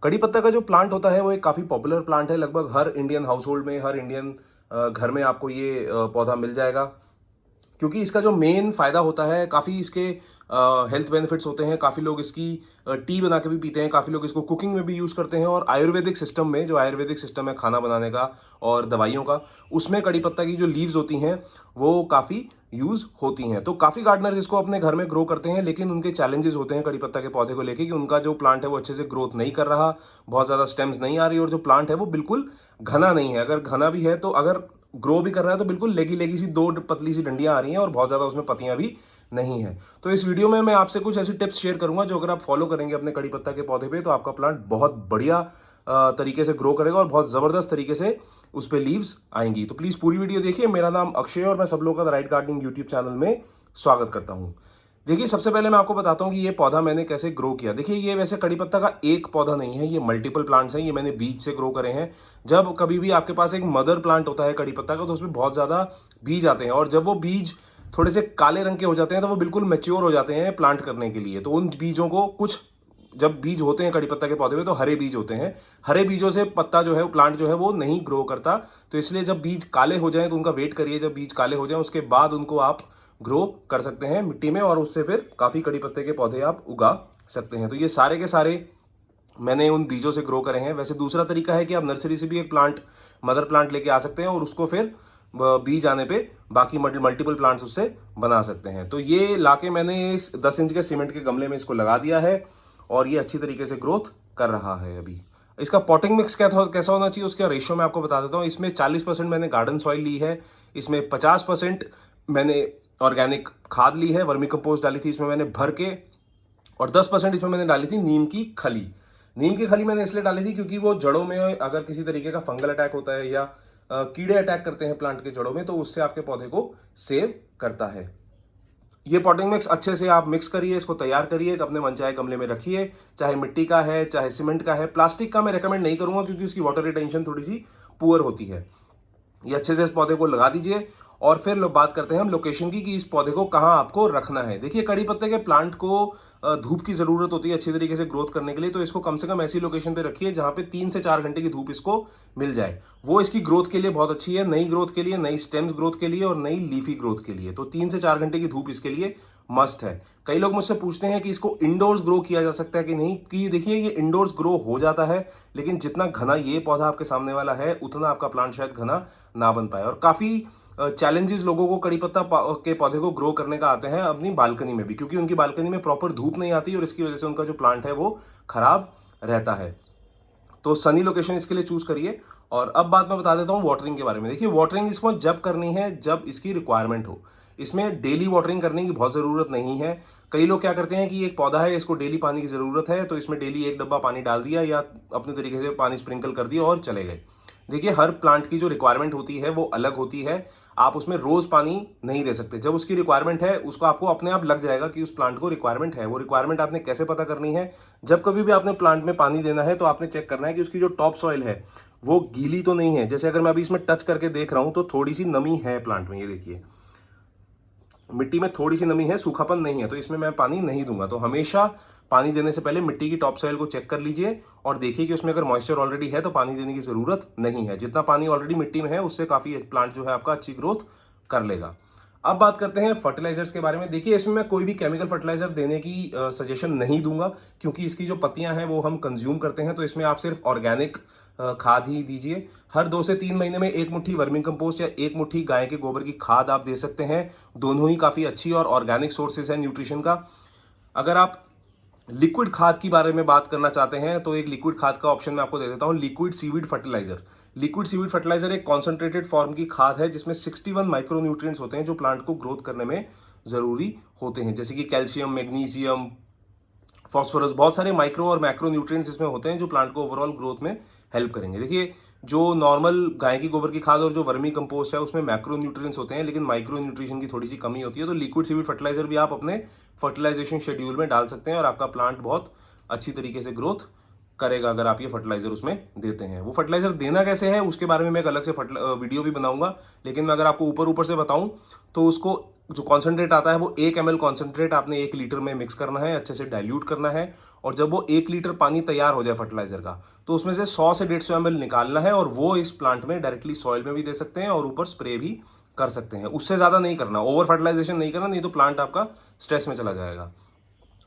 कड़ी पत्ता का जो प्लांट होता है वो एक काफ़ी पॉपुलर प्लांट है। लगभग हर इंडियन हाउस होल्ड में, हर इंडियन घर में आपको ये पौधा मिल जाएगा। क्योंकि इसका जो मेन फ़ायदा होता है, काफ़ी इसके हेल्थ बेनिफिट्स होते हैं। काफ़ी लोग इसकी टी बना के भी पीते हैं, काफ़ी लोग इसको कुकिंग में भी यूज़ करते हैं। और आयुर्वेदिक सिस्टम में, जो आयुर्वेदिक सिस्टम है खाना बनाने का और दवाइयों का, उसमें कड़ी पत्ता की जो लीव्स होती हैं वो काफ़ी यूज़ होती हैं। तो काफ़ी गार्डनर्स इसको अपने घर में ग्रो करते हैं, लेकिन उनके चैलेंजेस होते हैं कड़ी पत्ता के पौधे को लेके कि उनका जो प्लांट है वो अच्छे से ग्रोथ नहीं कर रहा, बहुत ज़्यादा स्टेम्स नहीं आ रही, और जो प्लांट है वो बिल्कुल घना नहीं है। अगर घना भी है तो अगर ग्रो भी कर रहा है तो बिल्कुल लेगी लेगी सी दो पतली सी डंडियां आ रही हैं और बहुत ज़्यादा उसमें पत्तियां भी नहीं है। तो इस वीडियो में मैं आपसे कुछ ऐसी टिप्स शेयर करूंगा जो अगर आप फॉलो करेंगे अपने कड़ी पत्ता के पौधे पे, तो आपका प्लांट बहुत बढ़िया तरीके से ग्रो करेगा और बहुत ज़बरदस्त तरीके से उस पर लीव्स आएंगी। तो प्लीज़ पूरी वीडियो देखिए। मेरा नाम अक्षय और मैं सब लोगों का राइट गार्डनिंग यूट्यूब चैनल में स्वागत करता हूँ। देखिए, सबसे पहले मैं आपको बताता हूँ कि ये पौधा मैंने कैसे ग्रो किया। देखिए, ये वैसे कड़ी पत्ता का एक पौधा नहीं है, ये मल्टीपल प्लांट्स हैं। ये मैंने बीज से ग्रो करे हैं। जब कभी भी आपके पास एक मदर प्लांट होता है कड़ी पत्ता का, तो उसमें बहुत ज़्यादा बीज आते हैं, और जब वो बीज थोड़े से काले रंग के हो जाते हैं तो वो बिल्कुल मैच्योर हो जाते हैं प्लांट करने के लिए। तो उन बीजों को कुछ, जब बीज होते हैं कड़ी पत्ता के पौधे में तो हरे बीज होते हैं। हरे बीजों से पत्ता जो है, वो प्लांट जो है वो नहीं ग्रो करता। तो इसलिए जब बीज काले हो जाएं तो उनका वेट करिए, जब बीज काले हो जाएं उसके बाद उनको आप ग्रो कर सकते हैं मिट्टी में, और उससे फिर काफ़ी कड़ी पत्ते के पौधे आप उगा सकते हैं। तो ये सारे के सारे मैंने उन बीजों से ग्रो करे हैं। वैसे दूसरा तरीका है कि आप नर्सरी से भी एक प्लांट, मदर प्लांट लेके आ सकते हैं और उसको फिर बीज आने पे बाकी मल्टीपल प्लांट्स उससे बना सकते हैं। तो ये लाके मैंने इस 10 इंच के सीमेंट के गमले में इसको लगा दिया है और ये अच्छी तरीके से ग्रोथ कर रहा है। अभी इसका पॉटिंग मिक्स कैसा होना चाहिए, उसका रेशियो मैं आपको बता देता हूँ। इसमें 40% मैंने गार्डन सॉइल ली है, इसमें 50% मैंने ऑर्गेनिक खाद ली है, वर्मी कंपोस्ट डाली थी इसमें मैंने भर के, और 10% इसमें मैंने डाली थी नीम की खली। नीम की खली मैंने इसलिए डाली थी क्योंकि वो जड़ों में अगर किसी तरीके का फंगल अटैक होता है या कीड़े अटैक करते हैं प्लांट के जड़ों में, तो उससे आपके पौधे को सेव करता है। ये पॉटिंग मिक्स अच्छे से आप मिक्स करिए, इसको तैयार करिए, अपने मनचाहे गमले में रखिए। चाहे मिट्टी का है, चाहे सीमेंट का है। प्लास्टिक का मैं रेकमेंड नहीं करूंगा क्योंकि उसकी वाटर रिटेंशन थोड़ी सी पुअर होती है। ये अच्छे से इस पौधे को लगा दीजिए। और फिर लोग बात करते हैं हम लोकेशन की, कि इस पौधे को कहाँ आपको रखना है। देखिए, कड़ी पत्ते के प्लांट को धूप की जरूरत होती है अच्छी तरीके से ग्रोथ करने के लिए। तो इसको कम से कम ऐसी लोकेशन पे रखिए जहाँ पे 3 से 4 घंटे की धूप इसको मिल जाए। वो इसकी ग्रोथ के लिए बहुत अच्छी है, नई ग्रोथ के लिए, नई स्टेम्स ग्रोथ के लिए और नई लीफी ग्रोथ के लिए। तो 3 से 4 घंटे की धूप इसके लिए मस्ट है। कई लोग मुझसे पूछते हैं कि इसको इंडोर्स ग्रो किया जा सकता है कि नहीं। कि देखिए, ये इंडोर्स ग्रो हो जाता है, लेकिन जितना घना ये पौधा आपके सामने वाला है उतना आपका प्लांट शायद घना ना बन पाए। और काफी चैलेंजेस लोगों को कड़ी पत्ता के पौधे को ग्रो करने का आते हैं अपनी बालकनी में भी, क्योंकि उनकी बालकनी में प्रॉपर धूप नहीं आती और इसकी वजह से उनका जो प्लांट है वो खराब रहता है। तो सनी लोकेशन इसके लिए चूज करिए। और अब बात मैं बता देता हूँ वाटरिंग के बारे में। देखिए, वाटरिंग इसको जब करनी है जब इसकी रिक्वायरमेंट हो। इसमें डेली वाटरिंग करने की बहुत ज़रूरत नहीं है। कई लोग क्या करते हैं कि एक पौधा है, इसको डेली पानी की ज़रूरत है, तो इसमें डेली एक डब्बा पानी डाल दिया या अपने तरीके से पानी स्प्रिंकल कर दिया और चले गए। देखिए, हर प्लांट की जो रिक्वायरमेंट होती है वो अलग होती है। आप उसमें रोज पानी नहीं दे सकते। जब उसकी रिक्वायरमेंट है, उसको आपको अपने आप लग जाएगा कि उस प्लांट को रिक्वायरमेंट है। वो रिक्वायरमेंट आपने कैसे पता करनी है, जब कभी भी आपने प्लांट में पानी देना है तो आपने चेक करना है कि उसकी जो टॉप सॉइल है वो गीली तो नहीं है। जैसे अगर मैं अभी इसमें टच करके देख रहा हूं तो थोड़ी सी नमी है प्लांट में, ये देखिए मिट्टी में थोड़ी सी नमी है, सूखापन नहीं है, तो इसमें मैं पानी नहीं दूंगा। तो हमेशा पानी देने से पहले मिट्टी की टॉप सॉइल को चेक कर लीजिए और देखिए कि उसमें अगर मॉइस्चर ऑलरेडी है तो पानी देने की जरूरत नहीं है। जितना पानी ऑलरेडी मिट्टी में है उससे काफी प्लांट जो है आपका अच्छी ग्रोथ कर लेगा। अब बात करते हैं फर्टिलाइजर्स के बारे में। देखिए, इसमें मैं कोई भी केमिकल फर्टिलाइजर देने की सजेशन नहीं दूंगा, क्योंकि इसकी जो पत्तियां हैं वो हम कंज्यूम करते हैं। तो इसमें आप सिर्फ ऑर्गेनिक खाद ही दीजिए। हर 2 से 3 महीने में एक मुट्ठी वर्मिंग कंपोस्ट या एक मुट्ठी गाय के गोबर की खाद आप दे सकते हैं। दोनों ही काफी अच्छी और ऑर्गेनिक सोर्सेज है न्यूट्रिशन का। अगर आप लिक्विड खाद की बारे में बात करना चाहते हैं तो एक लिक्विड खाद का ऑप्शन मैं आपको दे देता हूं, liquid seaweed fertiliser. Liquid seaweed fertiliser एक कॉन्सेंट्रेटेड फॉर्म की खाद है जिसमें 61 माइक्रो न्यूट्रिएंट्स होते हैं जो प्लांट को ग्रोथ करने में जरूरी होते हैं, जैसे कि कैल्शियम, मैग्नीशियम, फॉस्फोरस। बहुत सारे माइक्रो और मैक्रो न्यूट्रिएंट्स इसमें होते हैं जो प्लांट को ओवरऑल ग्रोथ में हेल्प करेंगे। देखिए, जो नॉर्मल गाय की गोबर की खाद और जो वर्मी कंपोस्ट है उसमें मैक्रो न्यूट्रिएंट्स होते हैं, लेकिन माइक्रो न्यूट्रिशन की थोड़ी सी कमी होती है। तो लिक्विड सीविड फर्टिलाइजर भी आप अपने फर्टिलाइजेशन शेड्यूल में डाल सकते हैं और आपका प्लांट बहुत अच्छी तरीके से ग्रोथ करेगा अगर आप ये फर्टिलाइजर उसमें देते हैं। वो फर्टिलाइजर देना कैसे है उसके बारे में मैं एक अलग से वीडियो भी बनाऊंगा, लेकिन मैं अगर आपको ऊपर ऊपर से बताऊं तो उसको जो कॉन्सेंट्रेट आता है वो 1 ml कॉन्सेंट्रेट आपने 1 लीटर में मिक्स करना है, अच्छे से डाइल्यूट करना है और जब वो 1 लीटर पानी तैयार हो जाए फर्टिलाइजर का, तो उसमें से 100 से 150 ml निकालना है और वो इस प्लांट में डायरेक्टली सॉइल में भी दे सकते हैं और ऊपर स्प्रे भी कर सकते हैं। उससे ज़्यादा नहीं करना, ओवर फर्टिलाइजेशन नहीं करना, नहीं तो प्लांट आपका स्ट्रेस में चला जाएगा।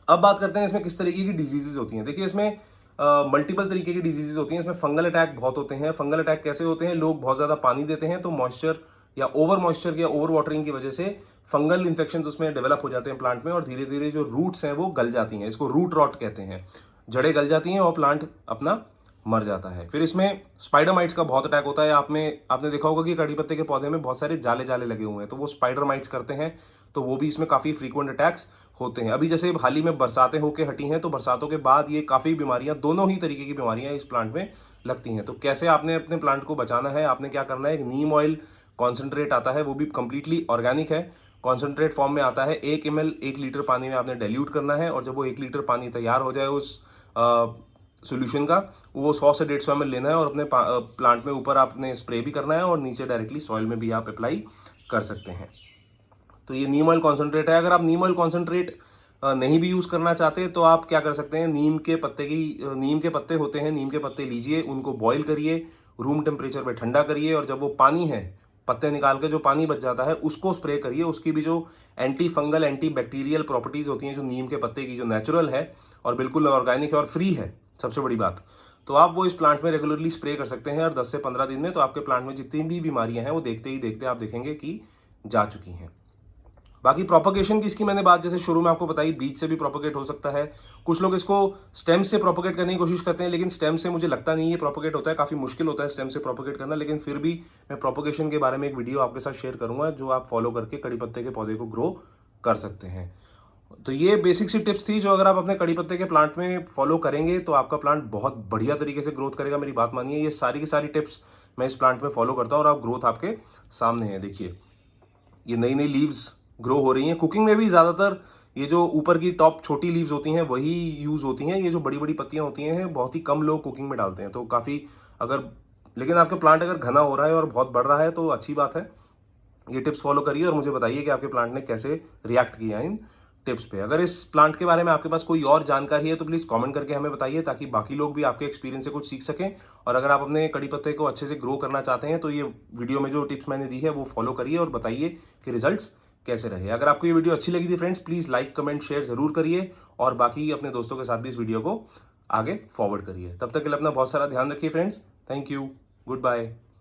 अब बात करते हैं इसमें किस तरीके की डिजीजेज होती हैं। देखिए इसमें मल्टीपल तरीके की डिजीजेज होती हैं। इसमें फंगल अटैक बहुत होते हैं। फंगल अटैक कैसे होते हैं, लोग बहुत ज़्यादा पानी देते हैं तो मॉइस्चर या ओवर वाटरिंग की वजह से फंगल इन्फेक्शन उसमें डेवलप हो जाते हैं प्लांट में और धीरे धीरे जो रूट्स हैं वो गल जाती हैं। इसको रूट रॉट कहते हैं। जड़ें गल जाती हैं और प्लांट अपना मर जाता है। फिर इसमें स्पाइडर माइट्स का बहुत अटैक होता है। आपने देखा होगा कि कड़ी पत्ते के पौधे में बहुत सारे जाले जाले लगे हुए हैं, तो वो स्पाइडर माइट्स करते हैं, तो वो भी इसमें काफ़ी फ्रीक्वेंट अटैक्स होते हैं। अभी जैसे हाल ही में बरसातें होकर हटी हैं, तो बरसातों के बाद ये काफ़ी बीमारियां, दोनों ही तरीके की बीमारियां इस प्लांट में लगती हैं। तो कैसे आपने अपने प्लांट को बचाना है, आपने क्या करना है, एक नीम ऑयल कॉन्सेंट्रेट आता है, वो भी कंप्लीटली ऑर्गेनिक है, कॉन्सेंट्रेट फॉर्म में आता है। 1 ml 1 लीटर पानी में आपने डाइल्यूट करना है और जब वो 1 लीटर पानी तैयार हो जाए उस सोल्यूशन का, वो 100 से 150 ml लेना है और अपने प्लांट में ऊपर आपने स्प्रे भी करना है और नीचे डायरेक्टली सॉइल में भी आप अप्लाई कर सकते हैं। तो ये नीम ऑयल कॉन्सेंट्रेट है। अगर आप नीम ऑयल कॉन्सेंट्रेट नहीं भी यूज़ करना चाहते तो आप क्या कर सकते हैं, नीम के पत्ते होते हैं, नीम के पत्ते लीजिए, उनको बॉईल करिए, रूम टेम्परेचर पे ठंडा करिए और जब वो पानी है, पत्ते निकाल के जो पानी बच जाता है उसको स्प्रे करिए। उसकी भी जो anti fungal anti bacterial properties होती हैं जो नीम के पत्ते की, जो नेचुरल है और बिल्कुल ऑर्गेनिक है और फ्री है, सबसे बड़ी बात, तो आप वो इस प्लांट में रेगुलरली स्प्रे कर सकते हैं और 10 से 15 दिन में तो आपके प्लांट में जितनी भी बीमारियां हैं वो देखते ही देखते आप देखेंगे कि जा चुकी हैं। बाकी प्रोपगेशन की इसकी मैंने बात जैसे शुरू में आपको बताई, बीज से भी प्रोपगेट हो सकता है। कुछ लोग इसको स्टेम से प्रोपगेट करने की कोशिश करते हैं, लेकिन स्टेम से मुझे लगता नहीं ये प्रोपगेट होता है, काफ़ी मुश्किल होता है स्टेम से प्रोपगेट करना। लेकिन फिर भी मैं प्रोपगेशन के बारे में एक वीडियो आपके साथ शेयर करूंगा जो आप फॉलो करके कड़ी पत्ते के पौधे को ग्रो कर सकते हैं। तो ये बेसिक सी टिप्स थी जो अगर आप अपने कड़ी पत्ते के प्लांट में फॉलो करेंगे तो आपका प्लांट बहुत बढ़िया तरीके से ग्रोथ करेगा। मेरी बात मानिए, ये सारी की सारी टिप्स मैं इस प्लांट में फॉलो करता हूँ और आप ग्रोथ आपके सामने है। देखिए ये नई नई लीव्स ग्रो हो रही हैं। कुकिंग में भी ज़्यादातर ये जो ऊपर की टॉप छोटी लीव्स होती हैं वही यूज़ होती हैं। ये जो बड़ी बड़ी पत्तियां होती हैं बहुत ही कम लोग कुकिंग में डालते हैं, तो काफ़ी अगर, लेकिन आपके प्लांट अगर घना हो रहा है और बहुत बढ़ रहा है तो अच्छी बात है। ये टिप्स फॉलो करिए और मुझे बताइए कि आपके प्लांट ने कैसे रिएक्ट किया इन टिप्स पे। अगर इस प्लांट के बारे में आपके पास कोई और जानकारी है तो प्लीज़ कमेंट करके हमें बताइए ताकि बाकी लोग भी आपके एक्सपीरियंस से कुछ सीख सकें। और अगर आप अपने कड़ी पत्ते को अच्छे से ग्रो करना चाहते हैं तो ये वीडियो में जो टिप्स मैंने दी है वो फॉलो करिए और बताइए कि रिजल्ट्स कैसे रहे। अगर आपको ये वीडियो अच्छी लगी थी friends, please like comment share ज़रूर करिए और बाकी अपने दोस्तों के साथ भी इस वीडियो को आगे फॉरवर्ड करिए। तब तक के लिए अपना बहुत सारा ध्यान रखिए friends. Thank you, good bye.